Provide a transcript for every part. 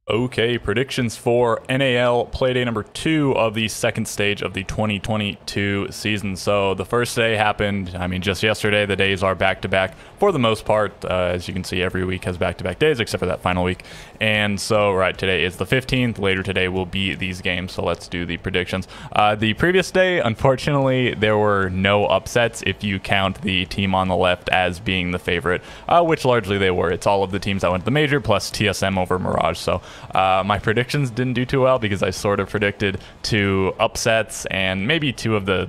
Okay, predictions for NAL Playday number 2 of the second stage of the 2022 season. So the first day happened, just yesterday. The days are back-to-back for the most part. As you can see, every week has back-to-back days except for that final week. And so, right, today is the 15th. Later today will be these games, so let's do the predictions. The previous day, unfortunately, there were no upsets if you count the team on the left as being the favorite, which largely they were. It's all of the teams that went to the major plus TSM over Mirage, so my predictions didn't do too well because I sort of predicted 2 upsets and maybe 2 of the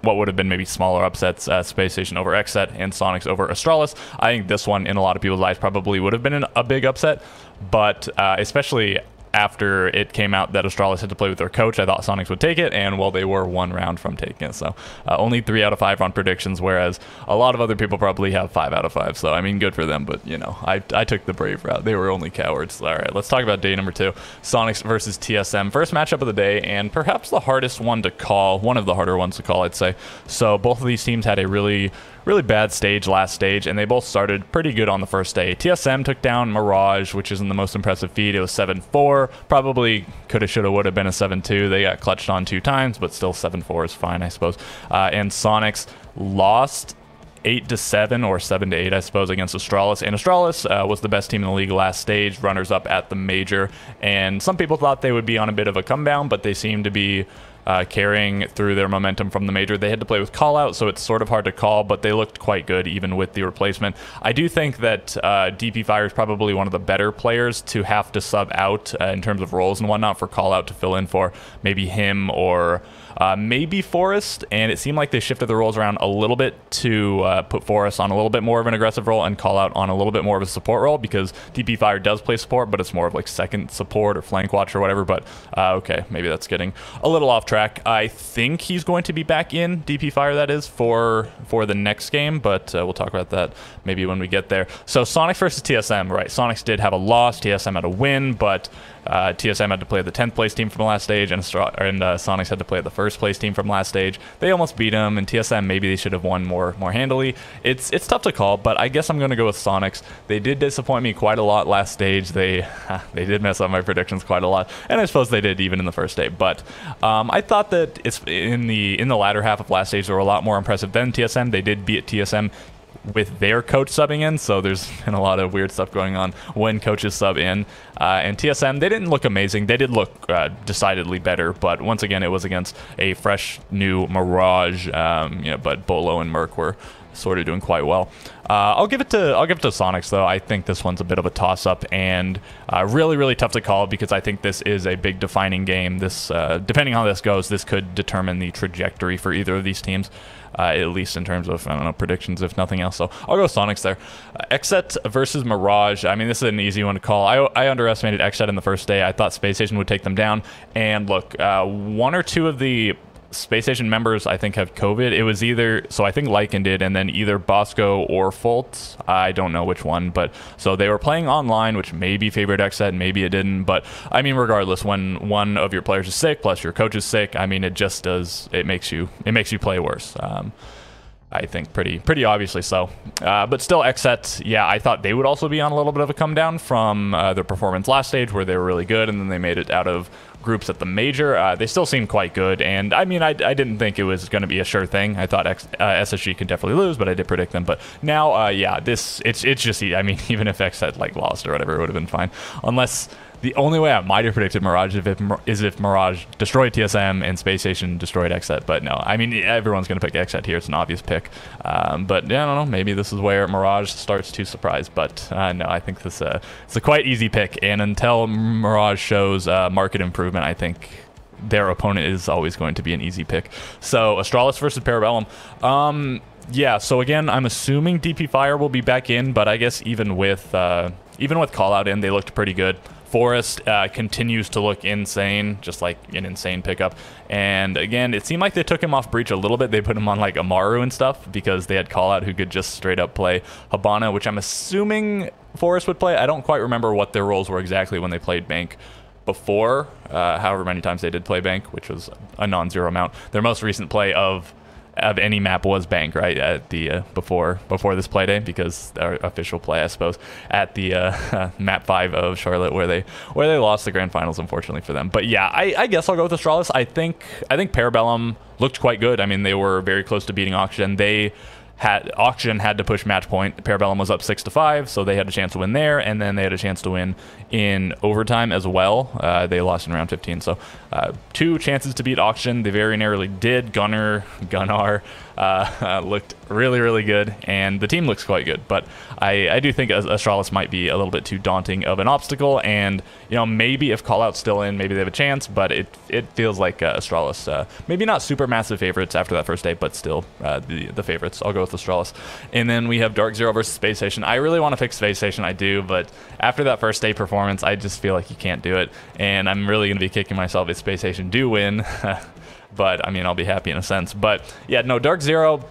what would have been maybe smaller upsets, Space Station over XSET and Sonics over Astralis. I think this one in a lot of people's eyes probably would have been a big upset, but especially after it came out that Astralis had to play with their coach, I thought Sonics would take it, and well, they were 1 round from taking it. So only 3 out of 5 on predictions, whereas a lot of other people probably have 5 out of 5. So good for them, but I took the brave route. They were only cowards. All right, let's talk about day number 2, Sonics versus TSM. First matchup of the day, and perhaps the hardest one to call, one of the harder ones to call, I'd say. So both of these teams had a really bad last stage, and they both started pretty good on the first day. TSM took down Mirage, which isn't the most impressive feat. It was 7-4. Probably coulda, shoulda, woulda been a 7-2. They got clutched on 2 times, but still 7-4 is fine, I suppose. And Sonics lost 8-7 or 7-8, I suppose, against Astralis. And Astralis was the best team in the league last stage, runners-up at the major. And some people thought they would be on a bit of a come-down, but they seem to be carrying through their momentum from the major. They had to play with call-out, so it's sort of hard to call, but they looked quite good even with the replacement. I do think that DP Fire is probably one of the better players to have to sub out in terms of roles and whatnot for call-out to fill in for maybe him or maybe Forest, and it seemed like they shifted the roles around a little bit to put Forest on a little bit more of an aggressive role and call out on a little bit more of a support role, because DP Fire does play support, but it's more of like second support or flank watch or whatever. But okay, maybe that's getting a little off track. I think he's going to be back in DP Fire, that is, for the next game, but we'll talk about that maybe when we get there. So Sonics versus TSM, right? Sonics did have a loss, TSM had a win, but TSM had to play the 10th place team from last stage, and Sonics had to play the first place team from last stage. They almost beat them, and TSM maybe they should have won more handily. It's tough to call, but I guess I'm going to go with Sonics. They did disappoint me quite a lot last stage. They did mess up my predictions quite a lot, and I suppose they did even in the first day. But I thought that it's in the latter half of last stage they were a lot more impressive than TSM. They did beat TSM with their coach subbing in, so there's been a lot of weird stuff going on when coaches sub in. And TSM, they didn't look amazing. They did look decidedly better, but once again, it was against a fresh new Mirage. But Bolo and Merc were sort of doing quite well. I'll give it to Sonics, though. I think this one's a bit of a toss-up and really tough to call, because I think this is a big defining game. This, depending on how this goes, this could determine the trajectory for either of these teams. At least in terms of, predictions, if nothing else. So I'll go Sonics there. XSET versus Mirage. This is an easy one to call. I underestimated XSET in the first day. I thought Space Station would take them down. And look, 1 or 2 of the Space Station members, I think, have COVID. It was either, so I think Lycan did, and then either Bosco or Fultz. I don't know which one, but so they were playing online, which maybe favored XSET, maybe it didn't. But regardless, when one of your players is sick, plus your coach is sick, it just does, it makes you play worse. I think pretty obviously so. But still, XSET, yeah, I thought they would also be on a little bit of a come down from their performance last stage, where they were really good, and then they made it out of groups at the major. They still seem quite good, and I didn't think it was going to be a sure thing. I thought SSG could definitely lose, but I did predict them. But now, yeah, it's just, even if XSET lost or whatever, it would have been fine. Unless the only way I might have predicted Mirage is if Mirage destroyed TSM and Space Station destroyed XSET. But no, everyone's going to pick XSET here. It's an obvious pick. But yeah, I don't know. Maybe this is where Mirage starts to surprise. But no, I think it's a quite easy pick. And until Mirage shows market improvement, I think their opponent is always going to be an easy pick. So Astralis versus Parabellum. Yeah, so again, I'm assuming DP Fire will be back in, but I guess even with call out in, they looked pretty good. Forest continues to look insane, just like an insane pickup. And again, it seemed like they took him off Breach a little bit. They put him on Amaru and stuff because they had call out who could just straight up play Habana, which I'm assuming Forest would play. I don't quite remember what their roles were exactly when they played Bank before, however many times they did play Bank, which was a non-zero amount. Their most recent play of of any map was Bank, right, at the before this play day, because our official play, I suppose, at the map 5 of Charlotte, where they lost the grand finals, unfortunately for them. But yeah, I guess I'll go with Astralis. I think Parabellum looked quite good. I mean, they were very close to beating Oxygen. Oxygen had to push match point. Parabellum was up 6-5, so they had a chance to win there, and then they had a chance to win in overtime as well. They lost in round 15, so 2 chances to beat Oxygen. They very narrowly did. Gunnar looked really, really good, and the team looks quite good. But I do think Astralis might be a little bit too daunting of an obstacle, and maybe if Callout's still in, maybe they have a chance. But it feels like Astralis, maybe not super massive favorites after that first day, but still the favorites. I'll go with Astralis. And then we have Dark Zero versus Space Station. I really want to pick Space Station, I do, but after that first day performance, I just feel like you can't do it, and I'm really going to be kicking myself if Space Station do win. But I mean, I'll be happy in a sense. But yeah, no, Dark Zero,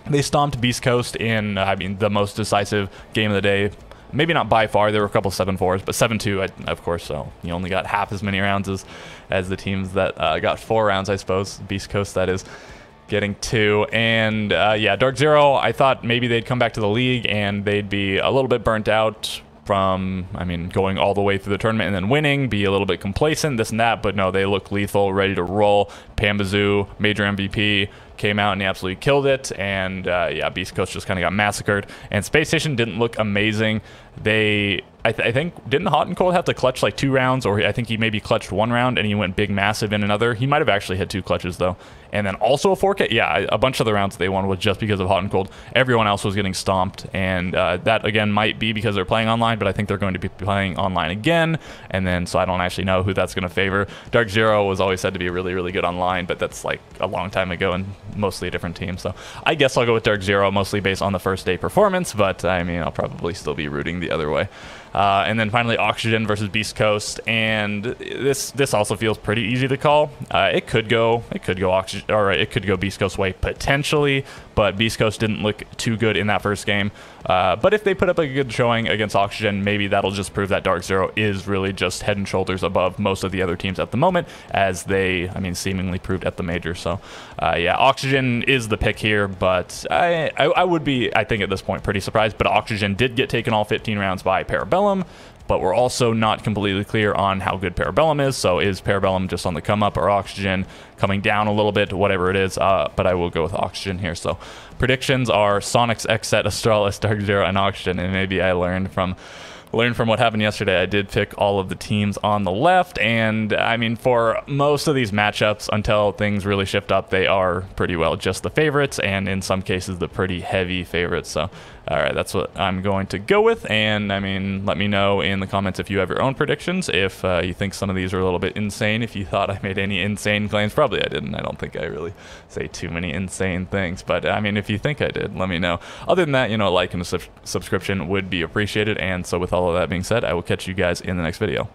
they stomped Beast Coast in, the most decisive game of the day. Maybe not by far. There were a couple 7-4s, but 7-2, of course. So you only got half as many rounds as the teams that got 4 rounds, I suppose. Beast Coast, that is, getting 2. And yeah, Dark Zero, I thought maybe they'd come back to the league and they'd be a little bit burnt out from, going all the way through the tournament and then winning, be a little bit complacent, this and that. But no, they look lethal, ready to roll. Pambazoo, major MVP, came out and he absolutely killed it. And yeah, Beast Coast just kind of got massacred. And Space Station didn't look amazing. I think, didn't Hot and Cold have to clutch like 2 rounds, or I think he maybe clutched 1 round and he went big massive in another. He might have actually had 2 clutches though. And then also a 4K. Yeah, a bunch of the rounds they won was just because of Hot and Cold. Everyone else was getting stomped, and that again might be because they're playing online, but I think they're going to be playing online again. And then so I don't actually know who that's going to favor. Dark Zero was always said to be really, really good online, but that's like a long time ago and mostly a different team. So I guess I'll go with Dark Zero, mostly based on the first day performance, but I'll probably still be rooting the other way. And then finally Oxygen versus Beast Coast, and this also feels pretty easy to call. It could go Oxygen, or it could go Beast Coast way potentially, but Beast Coast didn't look too good in that first game. But if they put up a good showing against Oxygen, maybe that'll just prove that Dark Zero is really just head and shoulders above most of the other teams at the moment, as they, seemingly proved at the major. So yeah, Oxygen is the pick here, but I would be, I think at this point, pretty surprised. But Oxygen did get taken all 15 rounds by Parabellum, but we're also not completely clear on how good Parabellum is. So is Parabellum just on the come up, or Oxygen coming down a little bit, whatever it is. But I will go with Oxygen here. So predictions are Sonics, Xset, Astralis, Dark Zero, and Oxygen. And maybe I learned from what happened yesterday. I did pick all of the teams on the left, and for most of these matchups, until things really shift up, they are pretty well just the favorites, and in some cases the pretty heavy favorites. So all right, that's what I'm going to go with. And let me know in the comments if you have your own predictions, if you think some of these are a little bit insane, if you thought I made any insane claims. Probably I didn't. I don't think I really say too many insane things, but if you think I did, let me know. Other than that, a like and a subscription would be appreciated. And so with all of that being said, I will catch you guys in the next video.